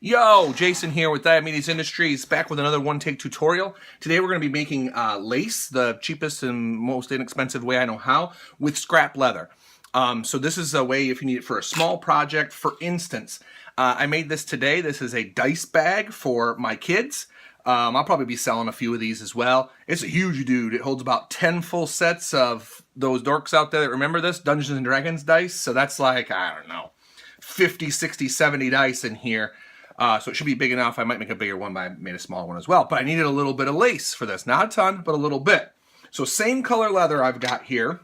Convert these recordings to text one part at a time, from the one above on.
Yo, Jason here with Diomedes Industries, back with another one-take tutorial. Today we're going to be making lace, the cheapest and most inexpensive way I know how, with scrap leather. So this is a way if you need it for a small project. For instance, I made this today. This is a dice bag for my kids. I'll probably be selling a few of these as well. It's a huge dude. It holds about 10 full sets of those dorks out there that remember this, Dungeons & Dragons dice. So that's like, I don't know, 50, 60, 70 dice in here. So it should be big enough. I might make a bigger one, but I made a small one as well. But I needed a little bit of lace for this. Not a ton, but a little bit. So same color leather I've got here.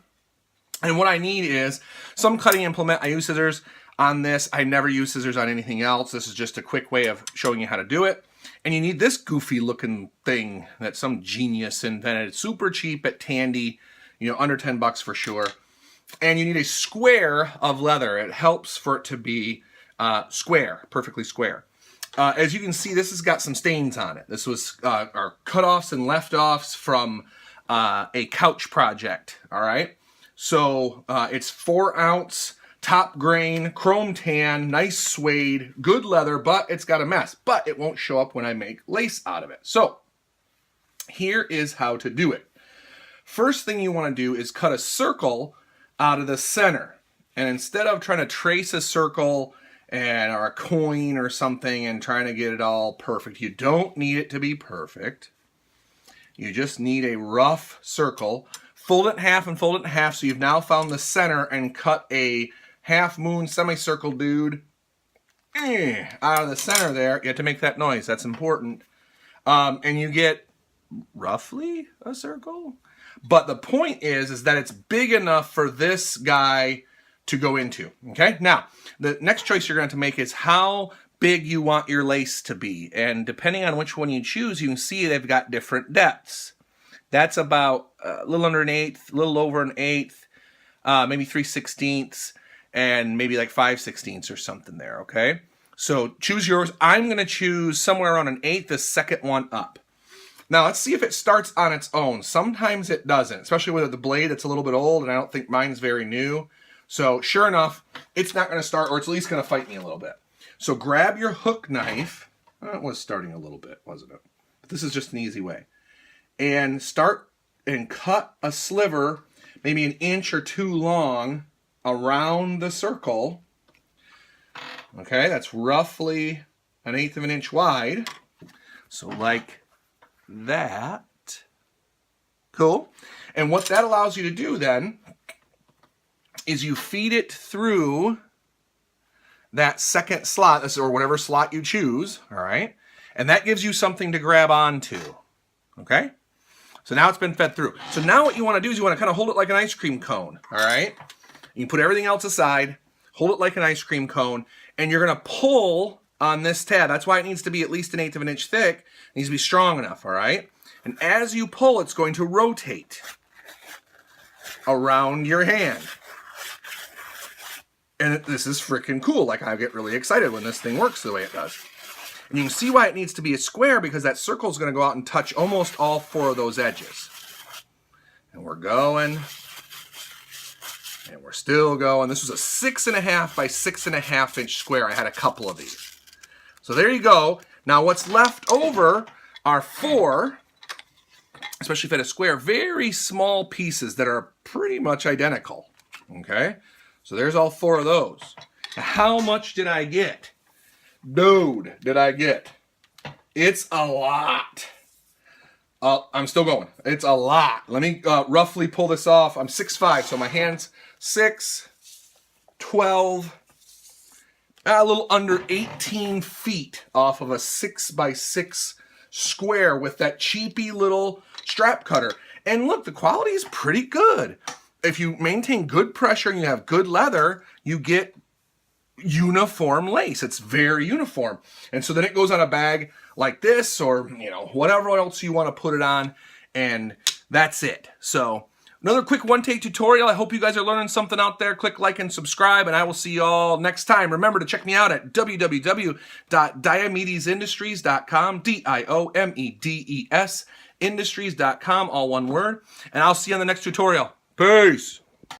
And what I need is some cutting implement. I use scissors on this. I never use scissors on anything else. This is just a quick way of showing you how to do it. And you need this goofy looking thing that some genius invented. It's super cheap at Tandy, you know, under 10 bucks for sure. And you need a square of leather. It helps for it to be square, perfectly square. As you can see, this has got some stains on it. This was our cutoffs and leftoffs from a couch project, all right? So it's 4-ounce top grain, chrome tan, nice suede, good leather, but it's got a mess. But it won't show up when I make lace out of it. So here is how to do it. First thing you want to do is cut a circle out of the center. And instead of trying to trace a circle or a coin or something and trying to get it all perfect, you don't need it to be perfect. You just need a rough circle. Fold it in half and fold it in half, so you've now found the center, and cut a half moon semicircle dude out of the center there. You have to make that noise. That's important. And you get roughly a circle. But the point is that it's big enough for this guy to go into. Okay, now the next choice you're going to have to make is how big you want your lace to be, and depending on which one you choose, you can see they've got different depths. That's about a little under an eighth, a little over an eighth, maybe 3/16, and maybe like 5/16 or something there. Okay, so choose yours. I'm going to choose somewhere around an eighth, the second one up. Now let's see if it starts on its own. Sometimes it doesn't, especially with the blade. It's a little bit old, and I don't think mine's very new. So sure enough, it's not going to start, or it's at least going to fight me a little bit. So grab your hook knife. It was starting a little bit, wasn't it? But this is just an easy way. And start and cut a sliver, maybe an inch or two long, around the circle. Okay, that's roughly an eighth of an inch wide. So like that. Cool. And what that allows you to do then is you feed it through that second slot, or whatever slot you choose, all right? And that gives you something to grab onto, okay? So now it's been fed through. So now what you want to do is you want to kind of hold it like an ice cream cone, all right? You put everything else aside, hold it like an ice cream cone, and you're going to pull on this tab. That's why it needs to be at least an eighth of an inch thick. It needs to be strong enough, all right? And as you pull, it's going to rotate around your hand. And this is freaking cool. Like, I get really excited when this thing works the way it does. And you can see why it needs to be a square, because that circle is going to go out and touch almost all 4 of those edges. And we're going. And we're still going. This was a 6.5 by 6.5 inch square. I had a couple of these. So there you go. Now what's left over are 4, especially if at a square, very small pieces that are pretty much identical. Okay? So there's all 4 of those. Now, how much did I get? Dude, did I get? It's a lot. I'm still going. It's a lot. Let me roughly pull this off. I'm 6'5", so my hand's 6, 12, a little under 18 feet off of a 6 by 6 square with that cheapy little strap cutter. And look, the quality is pretty good. If you maintain good pressure and you have good leather, you get uniform lace. It's very uniform. And so then it goes on a bag like this, or, you know, whatever else you want to put it on, and that's it. So another quick one-take tutorial. I hope you guys are learning something out there. Click like and subscribe, and I will see you all next time. Remember to check me out at www.diomedesindustries.com, DIOMEDES industries.com, all one word. And I'll see you on the next tutorial. Peace.